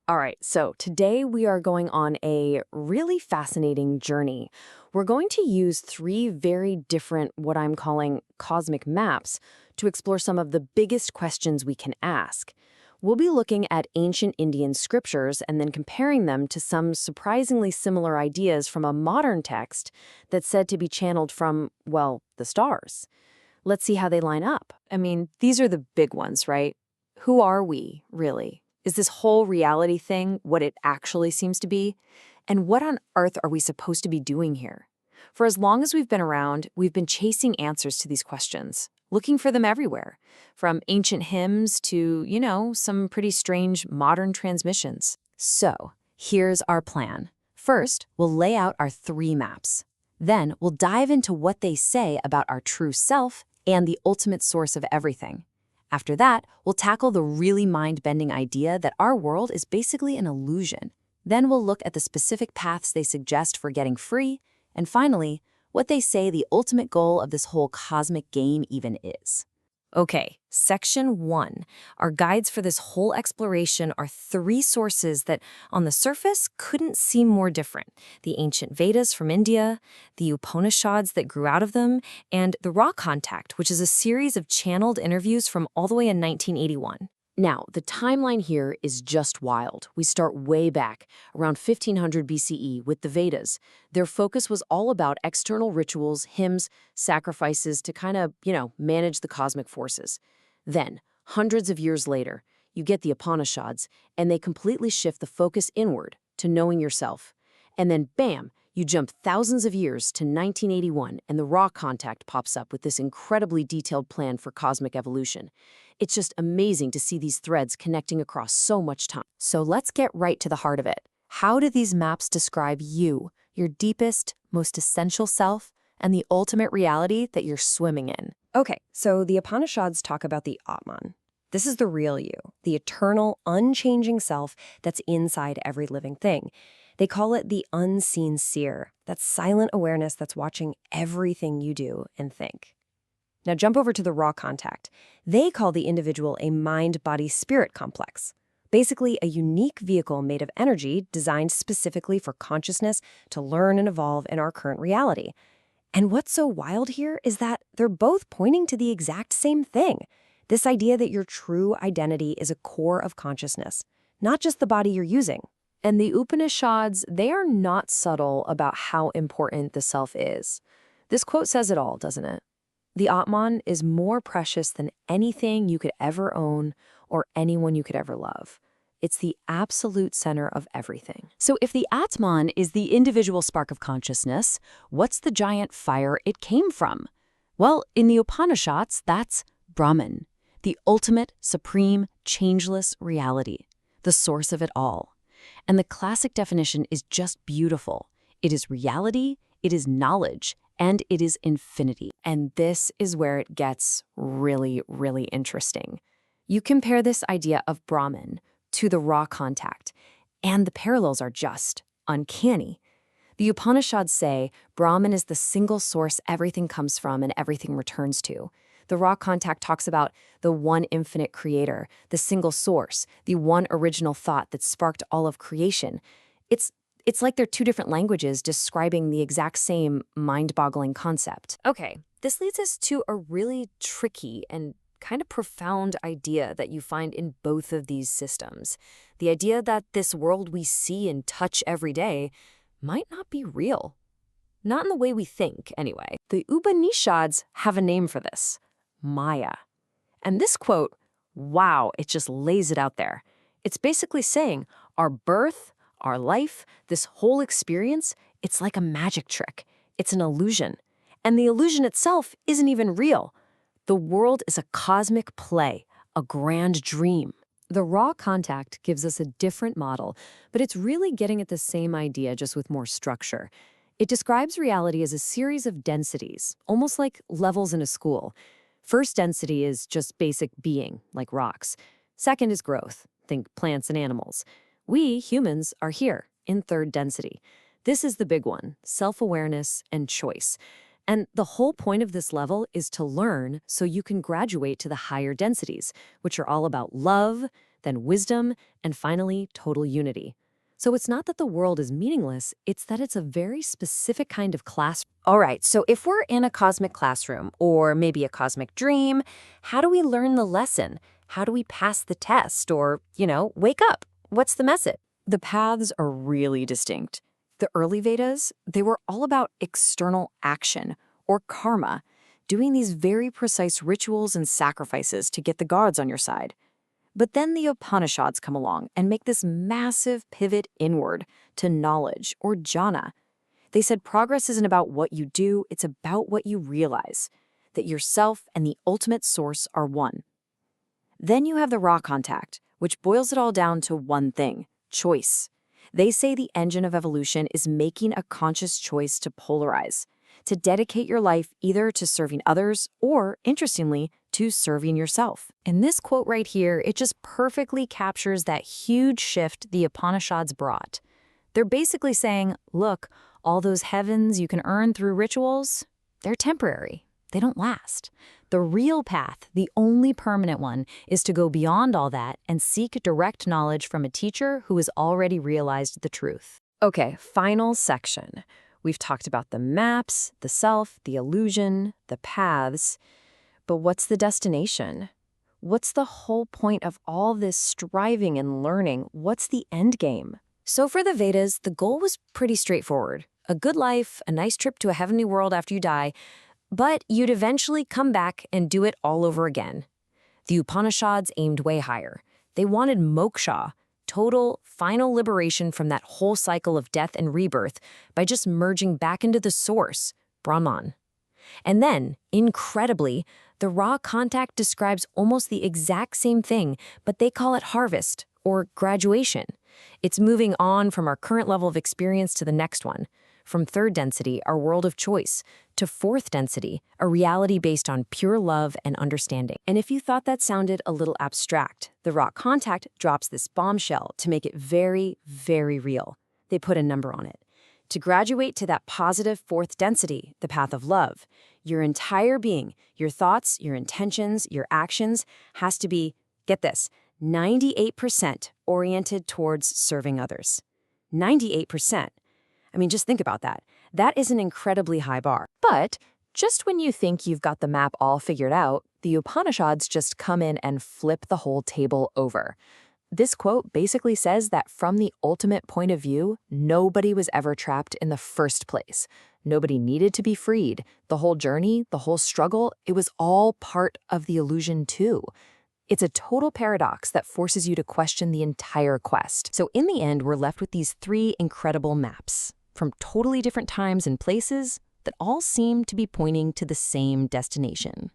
All right, so today we are going on a really fascinating journey. We're going to use three very different, what I'm calling cosmic maps, to explore some of the biggest questions we can ask. We'll be looking at ancient Indian scriptures and then comparing them to some surprisingly similar ideas from a modern text that's said to be channeled from, well, the stars. Let's see how they line up. I mean, these are the big ones, right? Who are we, really? Is this whole reality thing what it actually seems to be? And what on earth are we supposed to be doing here? For as long as we've been around, we've been chasing answers to these questions, looking for them everywhere, from ancient hymns to, some pretty strange modern transmissions. So, here's our plan. First, we'll lay out our three maps. Then, we'll dive into what they say about our true self and the ultimate source of everything. After that, we'll tackle the really mind-bending idea that our world is basically an illusion. Then we'll look at the specific paths they suggest for getting free, and finally, what they say the ultimate goal of this whole cosmic game even is. Okay, section 1. Our guides for this whole exploration are three sources that, on the surface, couldn't seem more different. The ancient Vedas from India, the Upanishads that grew out of them, and the Raw Contact, which is a series of channeled interviews from all the way in 1981. Now, the timeline here is just wild. We start way back, around 1500 BCE, with the Vedas. Their focus was all about external rituals, hymns, sacrifices to kind of, manage the cosmic forces. Then, hundreds of years later, you get the Upanishads, and they completely shift the focus inward to knowing yourself. And then, bam, you jump thousands of years to 1981, and the Raw Contact pops up with this incredibly detailed plan for cosmic evolution. It's just amazing to see these threads connecting across so much time. So let's get right to the heart of it. How do these maps describe you, your deepest, most essential self, and the ultimate reality that you're swimming in? Okay, so the Upanishads talk about the Atman. This is the real you, the eternal, unchanging self that's inside every living thing. They call it the unseen seer, that silent awareness that's watching everything you do and think. Now jump over to the Raw Contact. They call the individual a mind-body-spirit complex, basically a unique vehicle made of energy designed specifically for consciousness to learn and evolve in our current reality. And what's so wild here is that they're both pointing to the exact same thing, this idea that your true identity is a core of consciousness, not just the body you're using. And the Upanishads, they are not subtle about how important the self is. This quote says it all, doesn't it? The Atman is more precious than anything you could ever own or anyone you could ever love. It's the absolute center of everything. So if the Atman is the individual spark of consciousness, what's the giant fire it came from? Well, in the Upanishads, that's Brahman, the ultimate, supreme, changeless reality, the source of it all. And the classic definition is just beautiful. It is reality, it is knowledge, and it is infinity. And this is where it gets really, really interesting. You compare this idea of Brahman to the Raw Contact, and the parallels are just uncanny. The Upanishads say Brahman is the single source everything comes from and everything returns to. The Raw Contact talks about the one infinite creator, the single source, the one original thought that sparked all of creation. It's like they're two different languages describing the exact same mind-boggling concept. Okay, this leads us to a really tricky and kind of profound idea that you find in both of these systems. The idea that this world we see and touch every day might not be real. Not in the way we think, anyway. The Upanishads have a name for this. Maya. And this quote, wow, it just lays it out there. It's basically saying our birth, our life, this whole experience, it's like a magic trick. It's an illusion. And the illusion itself isn't even real. The world is a cosmic play, a grand dream. The Raw Contact gives us a different model, but it's really getting at the same idea just with more structure. It describes reality as a series of densities, almost like levels in a school. First density is just basic being, like rocks. Second is growth, think plants and animals. We, humans, are here, in third density. This is the big one, self-awareness and choice. And the whole point of this level is to learn so you can graduate to the higher densities, which are all about love, then wisdom, and finally, total unity. So it's not that the world is meaningless, it's that it's a very specific kind of class. All right, so if we're in a cosmic classroom, or maybe a cosmic dream, how do we learn the lesson? How do we pass the test? Or, wake up? What's the message? The paths are really distinct. The early Vedas, they were all about external action, or karma, doing these very precise rituals and sacrifices to get the gods on your side. But then the Upanishads come along and make this massive pivot inward to knowledge, or jhana. They said progress isn't about what you do, it's about what you realize, that yourself and the ultimate source are one. Then you have the raw contact, which boils it all down to one thing: choice. They say the engine of evolution is making a conscious choice to polarize, to dedicate your life either to serving others or, interestingly, to serving yourself. And this quote right here, it just perfectly captures that huge shift the Upanishads brought. They're basically saying, look, all those heavens you can earn through rituals, they're temporary. They don't last. The real path, the only permanent one, is to go beyond all that and seek direct knowledge from a teacher who has already realized the truth. Okay, final section. We've talked about the maps, the self, the illusion, the paths. But what's the destination? What's the whole point of all this striving and learning? What's the end game? So for the Vedas, the goal was pretty straightforward. A good life, a nice trip to a heavenly world after you die, but you'd eventually come back and do it all over again. The Upanishads aimed way higher. They wanted moksha, total, final liberation from that whole cycle of death and rebirth by just merging back into the source, Brahman. And then, incredibly, the raw contact describes almost the exact same thing, but they call it harvest, or graduation. It's moving on from our current level of experience to the next one, from third density, our world of choice, to fourth density, a reality based on pure love and understanding. And if you thought that sounded a little abstract, the raw contact drops this bombshell to make it very, very real. They put a number on it. To graduate to that positive fourth density, the path of love, your entire being, your thoughts, your intentions, your actions, has to be, get this, 98% oriented towards serving others. 98%. I mean, just think about that. That is an incredibly high bar. But just when you think you've got the map all figured out, the Upanishads just come in and flip the whole table over. This quote basically says that from the ultimate point of view, nobody was ever trapped in the first place. Nobody needed to be freed. The whole journey, the whole struggle, it was all part of the illusion too. It's a total paradox that forces you to question the entire quest. So in the end, we're left with these three incredible maps from totally different times and places that all seem to be pointing to the same destination.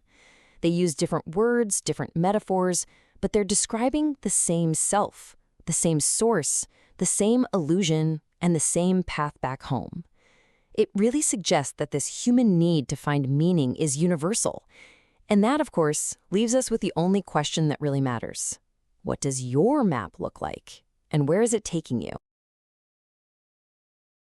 They use different words, different metaphors, but they're describing the same self, the same source, the same illusion, and the same path back home. It really suggests that this human need to find meaning is universal. And that, of course, leaves us with the only question that really matters. What does your map look like? And where is it taking you?